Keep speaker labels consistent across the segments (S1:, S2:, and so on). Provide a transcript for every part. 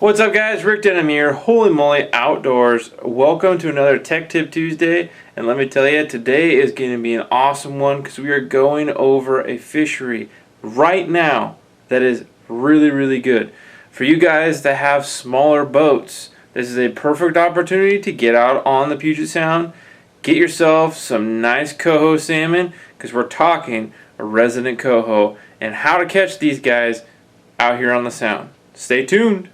S1: What's up guys, Rick Denham here, Holy Moly Outdoors. Welcome to another Tech Tip Tuesday, and let me tell you, today is going to be an awesome one because we are going over a fishery right now that is really good. For you guys that have smaller boats, this is a perfect opportunity to get out on the Puget Sound, get yourself some nice coho salmon, because we're talking a resident coho and how to catch these guys out here on the Sound. Stay tuned.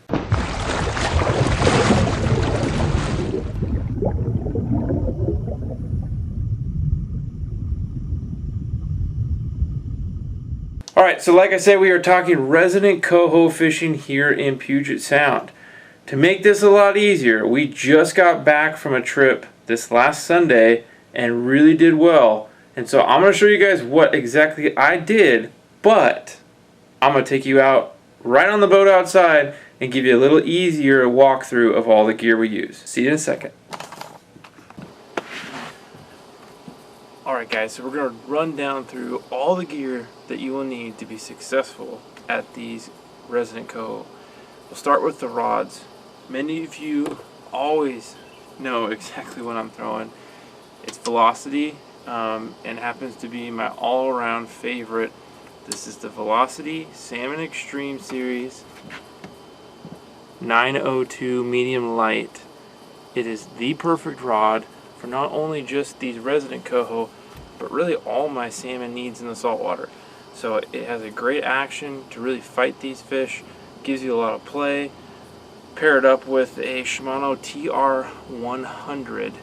S1: Alright, so like I said, we are talking resident coho fishing here in Puget Sound. To make this a lot easier, we just got back from a trip this last Sunday and really did well. And so I'm going to show you guys what exactly I did, but I'm going to take you out right on the boat outside and give you a little easier walkthrough of all the gear we use. See you in a second. Alright guys, so we're going to run down through all the gear that you will need to be successful at these resident coho. We'll start with the rods. Many of you always know exactly what I'm throwing. It's Velocity and happens to be my all-around favorite. This is the Velocity Salmon Xtreme Series 902 medium light. It is the perfect rod for not only just these resident coho, but really all my salmon needs in the saltwater. So it has a great action to really fight these fish, gives you a lot of play. Pair it up with a Shimano TR-100.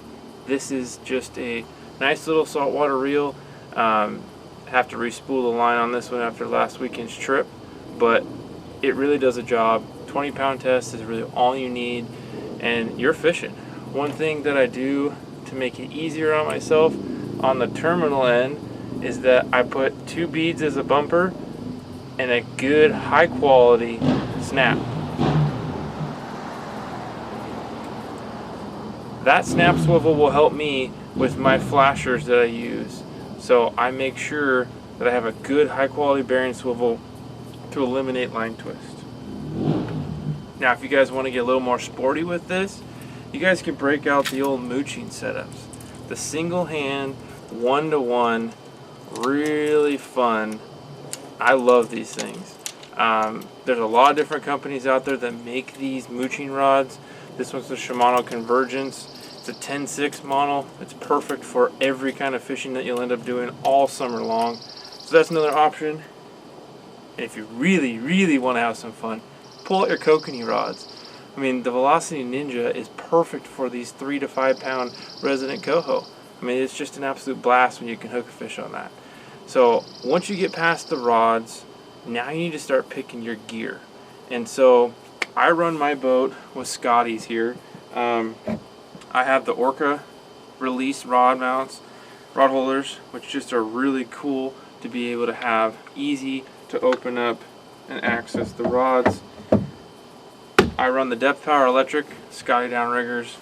S1: This is just a nice little saltwater reel. Have to re-spool the line on this one after last weekend's trip, but it really does a job. 20-pound test is really all you need, and you're fishing. One thing that I do to make it easier on myself on the terminal end is that I put 2 beads as a bumper and a good high quality snap. That snap swivel will help me with my flashers that I use. So I make sure that I have a good high quality bearing swivel to eliminate line twist. Now if you guys want to get a little more sporty with this, you guys can break out the old mooching setups. The single hand, 1-to-1, really fun. I love these things. There's a lot of different companies out there that make these mooching rods. This one's the Shimano Convergence. It's a 10.6 model. It's perfect for every kind of fishing that you'll end up doing all summer long. So that's another option. And if you really want to have some fun, pull out your kokanee rods. I mean, the Velocity Ninja is perfect for these 3 to 5 pound resident coho. I mean, it's just an absolute blast when you can hook a fish on that. So once you get past the rods, now you need to start picking your gear. And so I run my boat with Scotty's here. I have the Orca release rod mounts, rod holders, which just are really cool to be able to have, easy to open up and access the rods. I run the Depthpower electric Scotty Downriggers.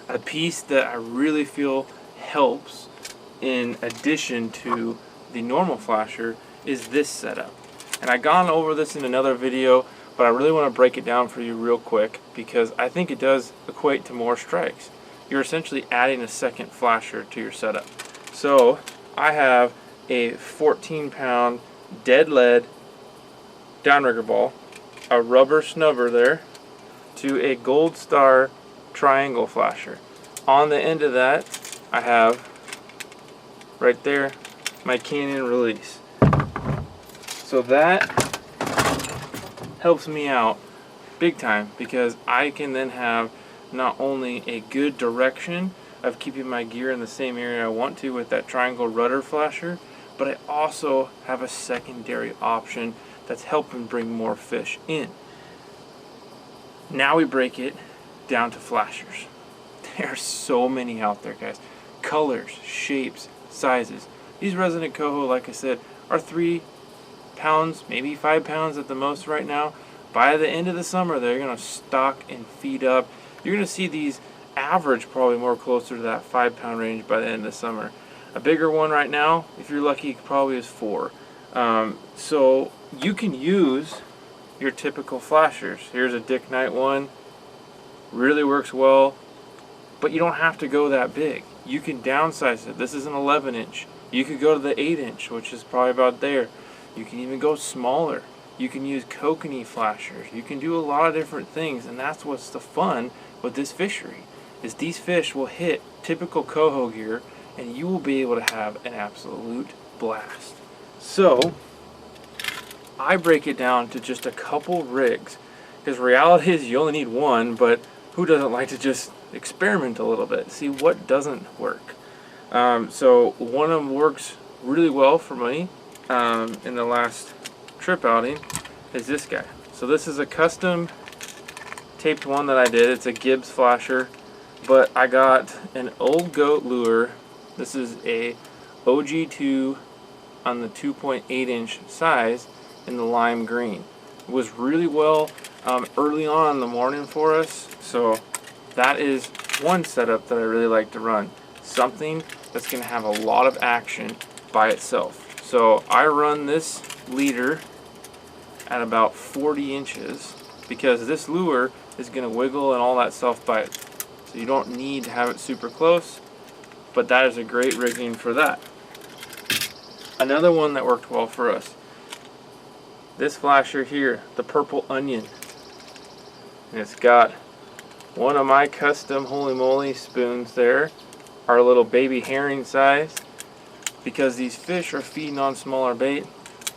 S1: A piece that I really feel helps in addition to the normal flasher is this setup. And I've gone over this in another video, but I really want to break it down for you real quick because I think it does equate to more strikes. You're essentially adding a second flasher to your setup. So I have a 14-pound dead lead downrigger ball, a rubber snubber there, to a Gold Star triangle flasher. On the end of that, I have right there my Canyon release. So that helps me out big time because I can then have not only a good direction of keeping my gear in the same area I want to with that triangle rudder flasher, but I also have a secondary option that's helping bring more fish in. Now we break it down to flashers. There are so many out there, guys. Colors, shapes, sizes. These resident coho, like I said, are 3 pounds, maybe 5 pounds at the most right now. By the end of the summer, they're going to stock and feed up. You're going to see these average probably more closer to that 5-pound range by the end of the summer. A bigger one right now, if you're lucky, probably is 4. So you can use your typical flashers. Here's a Dick Nite one, really works well, but you don't have to go that big. You can downsize it. This is an 11-inch. You could go to the 8-inch, which is probably about there. You can even go smaller. You can use kokanee flashers. You can do a lot of different things, and that's what's the fun with this fishery, is these fish will hit typical coho gear, and you will be able to have an absolute blast. So I break it down to just a couple rigs, because reality is you only need one, but who doesn't like to just experiment a little bit, see what doesn't work. So one of them works really well for me in the last trip outing is this guy. So this is a custom taped one that I did. It's a Gibbs Flasher, but I got an old goat lure. This is a OG2 on the 2.8-inch size in the lime green. It was really well early on in the morning for us, so that is one setup that I really like to run. Something that's going to have a lot of action by itself. So I run this leader at about 40 inches because this lure is going to wiggle and all that stuff by it. So you don't need to have it super close, but that is a great rigging for that. Another one that worked well for us, this flasher here, the Purple Onion. And it's got one of my custom Holy Moly spoons there, our little baby herring size. Because these fish are feeding on smaller bait,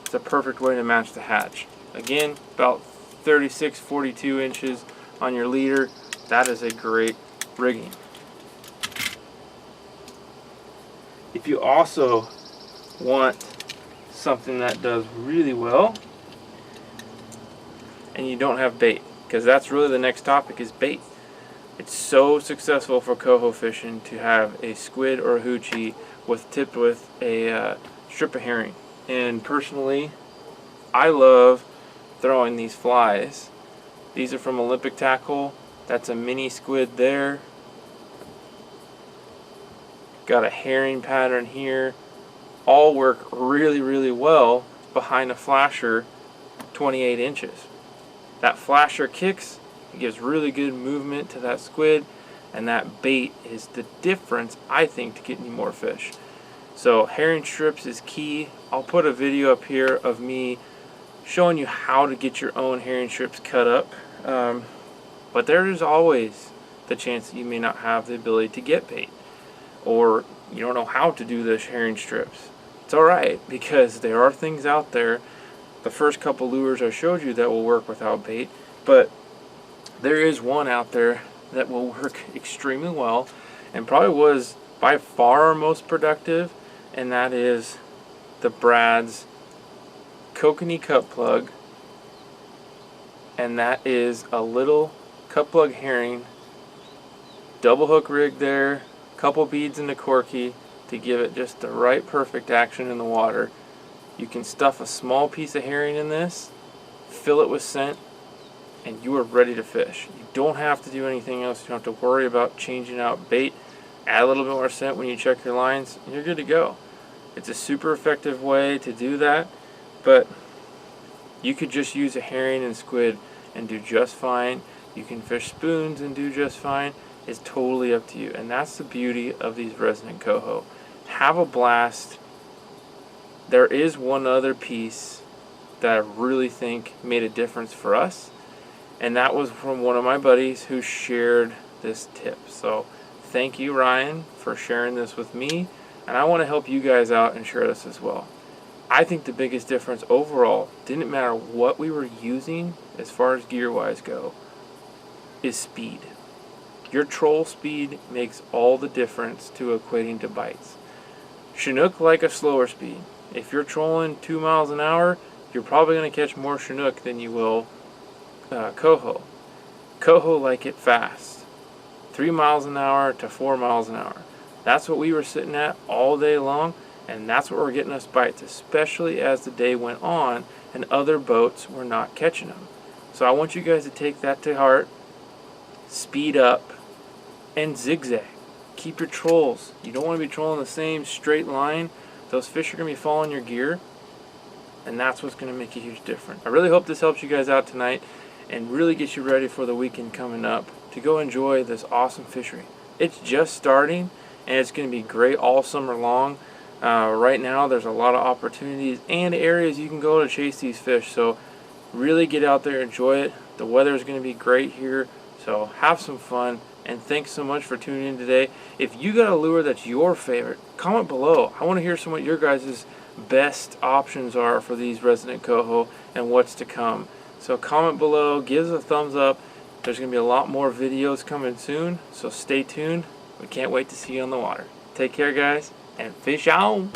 S1: it's a perfect way to match the hatch. Again, about 36, 42 inches on your leader. That is a great rigging. If you also want something that does really well and you don't have bait, because that's really the next topic, is bait. It's so successful for coho fishing to have a squid or a hoochie tipped with a strip of herring. And personally, I love throwing these flies. These are from Olympic Tackle. That's a mini squid there. Got a herring pattern here. All work really, really well behind a flasher 28 inches. That flasher kicks, it gives really good movement to that squid, and that bait is the difference, I think, to getting you more fish. So herring strips is key. I'll put a video up here of me showing you how to get your own herring strips cut up. But there is always the chance that you may not have the ability to get bait, or you don't know how to do the herring strips. It's alright, because there are things out there. The first couple lures I showed you that will work without bait, but there is one out there that will work extremely well and probably was by far our most productive, and that is the Brad's kokanee cut plug, and that is a little cut plug herring, double hook rig there, couple beads in the corky to give it just the right perfect action in the water. You can stuff a small piece of herring in this, fill it with scent, and you are ready to fish. You don't have to do anything else. You don't have to worry about changing out bait. Add a little bit more scent when you check your lines, and you're good to go. It's a super effective way to do that, but you could just use a herring and squid and do just fine. You can fish spoons and do just fine. It's totally up to you, and that's the beauty of these resident coho. Have a blast. There is one other piece that I really think made a difference for us, and that was from one of my buddies who shared this tip. So thank you, Ryan, for sharing this with me, and I want to help you guys out and share this as well. I think the biggest difference overall, didn't matter what we were using as far as gear-wise go, is speed. Your troll speed makes all the difference to equating to bites. Chinook like a slower speed. If you're trolling 2 miles an hour, you're probably going to catch more Chinook than you will coho. Coho like it fast. 3 miles an hour to 4 miles an hour. That's what we were sitting at all day long, and that's what were getting us bites, especially as the day went on and other boats were not catching them. So I want you guys to take that to heart, speed up, and zigzag. Keep your trolls. You don't want to be trolling the same straight line. Those fish are going to be following your gear. and that's what's going to make a huge difference. I really hope this helps you guys out tonight and really gets you ready for the weekend coming up to go enjoy this awesome fishery. It's just starting, and it's going to be great all summer long. Right now there's a lot of opportunities and areas you can go to chase these fish, so really get out there, enjoy it. The weather is going to be great here, so have some fun. And thanks so much for tuning in today. If you got a lure that's your favorite, comment below. I want to hear some what your guys' best options are for these resident coho and what's to come. So comment below, give us a thumbs up. There's going to be a lot more videos coming soon, so stay tuned. We can't wait to see you on the water. Take care, guys, and fish on!